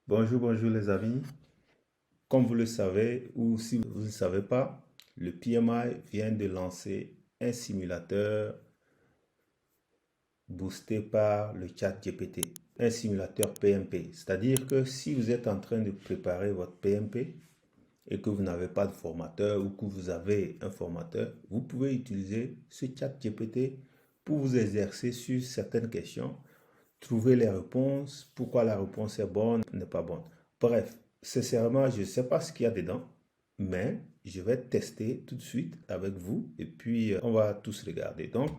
Bonjour, bonjour les amis. Comme vous le savez, ou si vous ne le savez pas, le PMI vient de lancer un simulateur boosté par le chat GPT, un simulateur PMP. C'est-à-dire que si vous êtes en train de préparer votre PMP et que vous n'avez pas de formateur ou que vous avez un formateur, vous pouvez utiliser ce chat GPT pour vous exercer sur certaines questions, trouver les réponses, pourquoi la réponse est bonne, n'est pas bonne. Bref, sincèrement, je ne sais pas ce qu'il y a dedans, mais je vais tester tout de suite avec vous et puis on va tous regarder. Donc,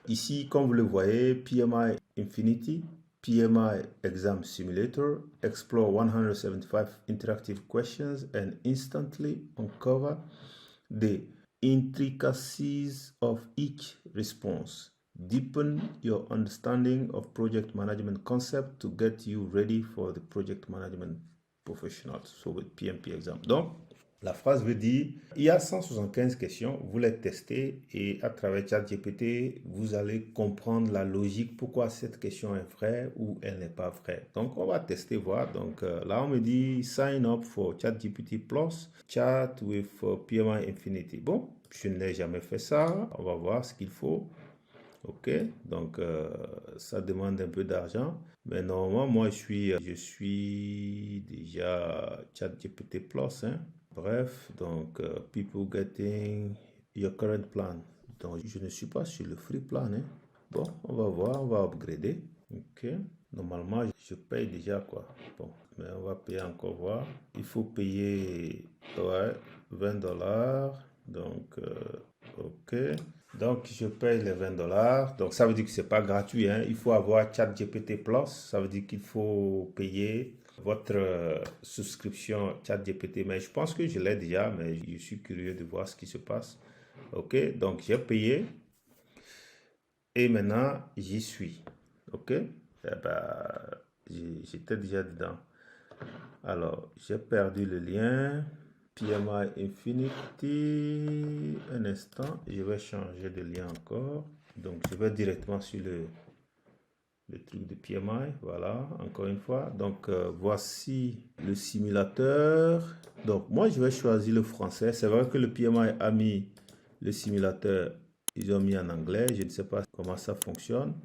ici, comme vous le voyez, PMI Infinity, PMI Exam Simulator, explore 175 interactive questions and instantly uncover the intricacies of each response. Deepen your understanding of project management concept to get you ready for the project management professionals. So with PMP exam. Donc, la phrase veut dire, il y a 175 questions, vous les testez et à travers ChatGPT, vous allez comprendre la logique, pourquoi cette question est vraie ou elle n'est pas vraie. Donc, on va tester, voir. Donc, là, on me dit, sign up for ChatGPT Plus, chat with PMI Infinity. Bon, je ne l'ai jamais fait ça. On va voir ce qu'il faut. Ok, donc ça demande un peu d'argent. Mais normalement, moi, je suis déjà ChatGPT Plus, hein. Bref, donc people getting your current plan. Donc, je ne suis pas sur le free plan, hein. Bon, on va voir, on va upgrader. Ok, normalement, je paye déjà quoi. Bon, mais on va payer encore voir. Il faut payer, ouais, $20. Donc, ok. Donc, je paye les $20. Donc, ça veut dire que c'est pas gratuit, hein. Il faut avoir ChatGPT Plus. Ça veut dire qu'il faut payer votre souscription ChatGPT. Mais je pense que je l'ai déjà, mais je suis curieux de voir ce qui se passe. Ok, donc j'ai payé et maintenant j'y suis. Ok, eh ben, j'étais déjà dedans. Alors, j'ai perdu le lien. PMI Infinity. Un instant, je vais changer de lien encore. Donc, je vais directement sur le truc de PMI. Voilà, encore une fois. Donc, voici le simulateur. Donc, moi, je vais choisir le français. C'est vrai que le PMI a mis le simulateur, ils ont mis en anglais. Je ne sais pas comment ça fonctionne.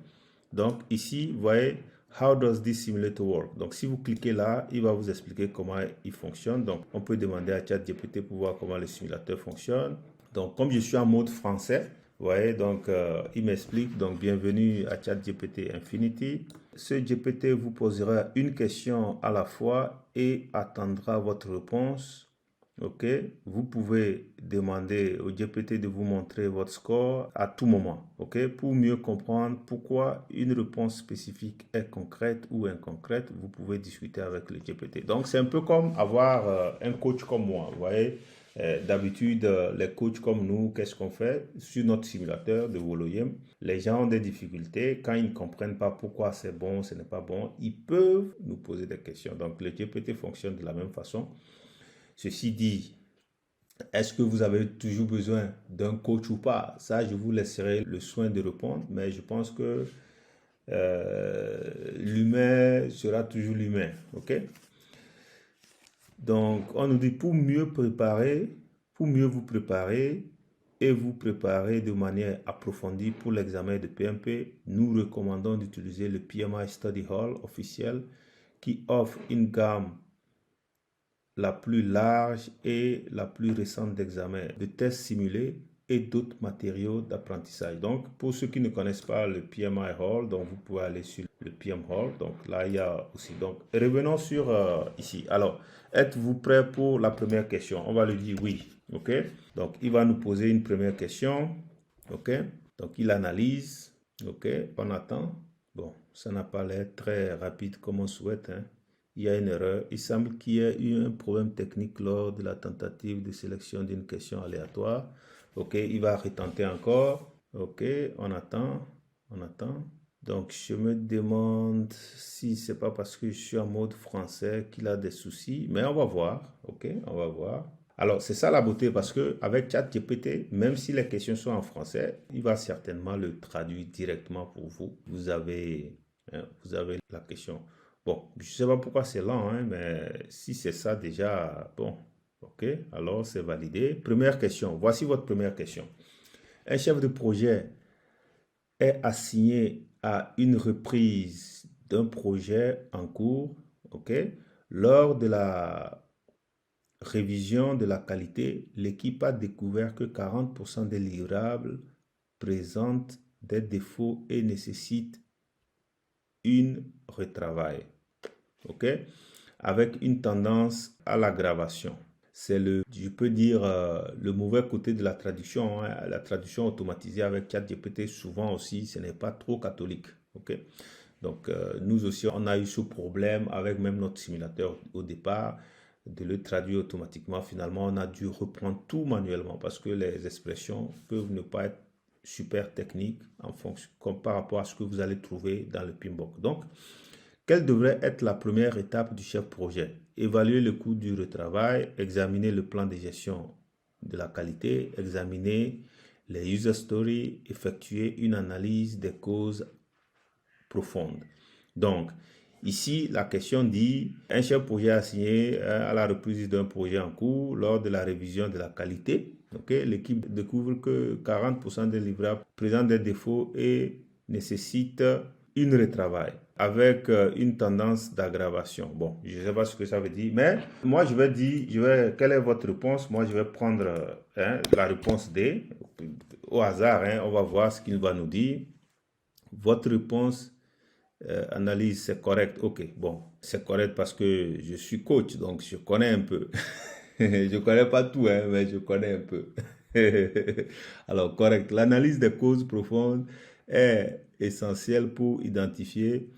Donc, ici, vous voyez, How does this simulator work? Donc, si vous cliquez là, il va vous expliquer comment il fonctionne. Donc, on peut demander à ChatGPT pour voir comment le simulateur fonctionne. Donc, comme je suis en mode français, vous voyez, donc, il m'explique. Donc, bienvenue à ChatGPT Infinity. Ce GPT vous posera une question à la fois et attendra votre réponse. Ok, vous pouvez demander au GPT de vous montrer votre score à tout moment, ok, pour mieux comprendre pourquoi une réponse spécifique est concrète ou inconcrète, vous pouvez discuter avec le GPT. Donc, c'est un peu comme avoir un coach comme moi, vous voyez. D'habitude, les coachs comme nous, qu'est-ce qu'on fait sur notre simulateur de Voloyem? Les gens ont des difficultés. Quand ils ne comprennent pas pourquoi c'est bon, ce n'est pas bon, ils peuvent nous poser des questions. Donc, le GPT fonctionne de la même façon. Ceci dit, est-ce que vous avez toujours besoin d'un coach ou pas? Ça, je vous laisserai le soin de répondre, mais je pense que l'humain sera toujours l'humain. Ok? Donc, on nous dit pour mieux préparer, pour mieux vous préparer et vous préparer de manière approfondie pour l'examen de PMP, nous recommandons d'utiliser le PMI Study Hall officiel qui offre une gamme la plus large et la plus récente d'examen, de tests simulés et d'autres matériaux d'apprentissage. Donc, pour ceux qui ne connaissent pas le PMI Hall, donc vous pouvez aller sur le PM Hall. Donc là, il y a aussi. Donc, revenons sur ici. Alors, êtes-vous prêt pour la première question? On va lui dire oui. OK? Donc, il va nous poser une première question. OK? Donc, il analyse. OK? On attend. Bon, ça n'a pas l'air très rapide comme on souhaite, hein. Il y a une erreur. Il semble qu'il y ait eu un problème technique lors de la tentative de sélection d'une question aléatoire. OK, il va retenter encore. OK, on attend, on attend. Donc, je me demande si c'est pas parce que je suis en mode français qu'il a des soucis, mais on va voir. OK, on va voir. Alors, c'est ça la beauté parce que avec ChatGPT, même si les questions sont en français, il va certainement le traduire directement pour vous. Vous avez la question. Bon, je ne sais pas pourquoi c'est lent, hein, mais si c'est ça déjà, bon, ok, alors c'est validé. Première question, voici votre première question. Un chef de projet est assigné à une reprise d'un projet en cours, ok? Lors de la révision de la qualité, l'équipe a découvert que 40% des livrables présentent des défauts et nécessitent une retravail, ok? Avec une tendance à l'aggravation. C'est le, je peux dire, le mauvais côté de la traduction, hein. La traduction automatisée avec ChatGPT, souvent aussi, ce n'est pas trop catholique, ok? Donc, nous aussi, on a eu ce problème avec même notre simulateur au départ, de le traduire automatiquement. Finalement, on a dû reprendre tout manuellement parce que les expressions peuvent ne pas être super techniques en fonction, comme par rapport à ce que vous allez trouver dans le PMBOK. Donc, quelle devrait être la première étape du chef projet? Évaluer le coût du retravail, examiner le plan de gestion de la qualité, examiner les user stories, effectuer une analyse des causes profonde. Donc, ici, la question dit, un chef projet assigné à la reprise d'un projet en cours lors de la révision de la qualité. Okay, l'équipe découvre que 40% des livrables présentent des défauts et nécessitent une retravail avec une tendance d'aggravation. Bon, je ne sais pas ce que ça veut dire, mais moi je vais dire, quelle est votre réponse? Moi je vais prendre la réponse D au hasard, on va voir ce qu'il va nous dire. Votre réponse analyse, c'est correct. Ok, bon, c'est correct parce que je suis coach, donc je connais un peu. Je connais pas tout, hein, mais je connais un peu. Alors, correct. L'analyse des causes profondes est essentielle pour identifier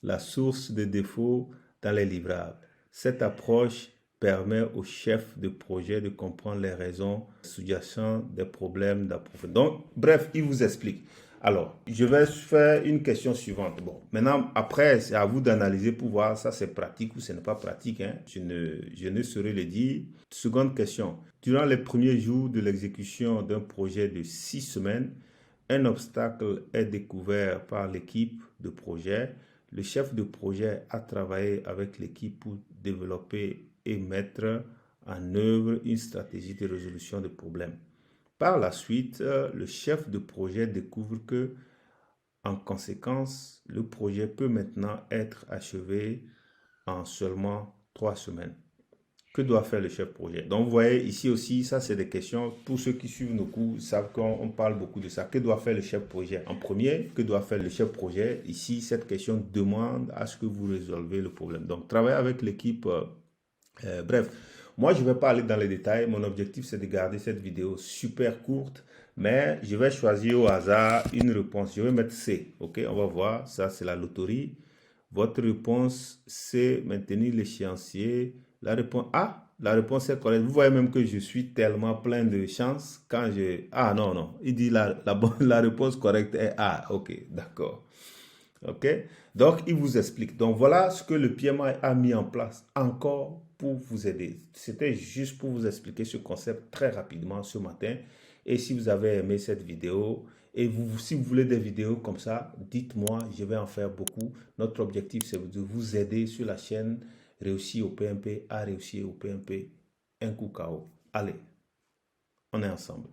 la source de défauts dans les livrables. Cette approche permet au chef de projet de comprendre les raisons sous-jacentes des problèmes d'approfondissement. Donc, bref, il vous explique. Alors, je vais faire une question suivante. Bon, maintenant, après, c'est à vous d'analyser pour voir ça c'est pratique ou ce n'est pas pratique, hein. Je ne saurais le dire. Seconde question. Durant les premiers jours de l'exécution d'un projet de 6 semaines, un obstacle est découvert par l'équipe de projet. Le chef de projet a travaillé avec l'équipe pour développer et mettre en œuvre une stratégie de résolution de problèmes. Par la suite, le chef de projet découvre que, en conséquence, le projet peut maintenant être achevé en seulement 3 semaines. Que doit faire le chef projet? Donc, vous voyez, ici aussi, ça, c'est des questions. Pour ceux qui suivent nos cours, savent qu'on parle beaucoup de ça. Que doit faire le chef projet? En premier, que doit faire le chef projet? Ici, cette question demande à ce que vous résolvez le problème. Donc, travailler avec l'équipe, bref. Moi, je ne vais pas aller dans les détails. Mon objectif, c'est de garder cette vidéo super courte. Mais je vais choisir au hasard une réponse. Je vais mettre C. OK, on va voir. Ça, c'est la loterie. Votre réponse, c'est maintenir l'échéancier. La réponse A, la réponse est correcte. Vous voyez même que je suis tellement plein de chance quand je... Ah non, non. Il dit la réponse correcte est A. OK, d'accord. OK? Donc, il vous explique. Donc, voilà ce que le PMI a mis en place encore pour vous aider. C'était juste pour vous expliquer ce concept très rapidement ce matin. Et si vous avez aimé cette vidéo, et si vous voulez des vidéos comme ça, dites-moi, je vais en faire beaucoup. Notre objectif, c'est de vous aider sur la chaîne Réussir au PMP à réussir au PMP un coup KO. Allez, on est ensemble.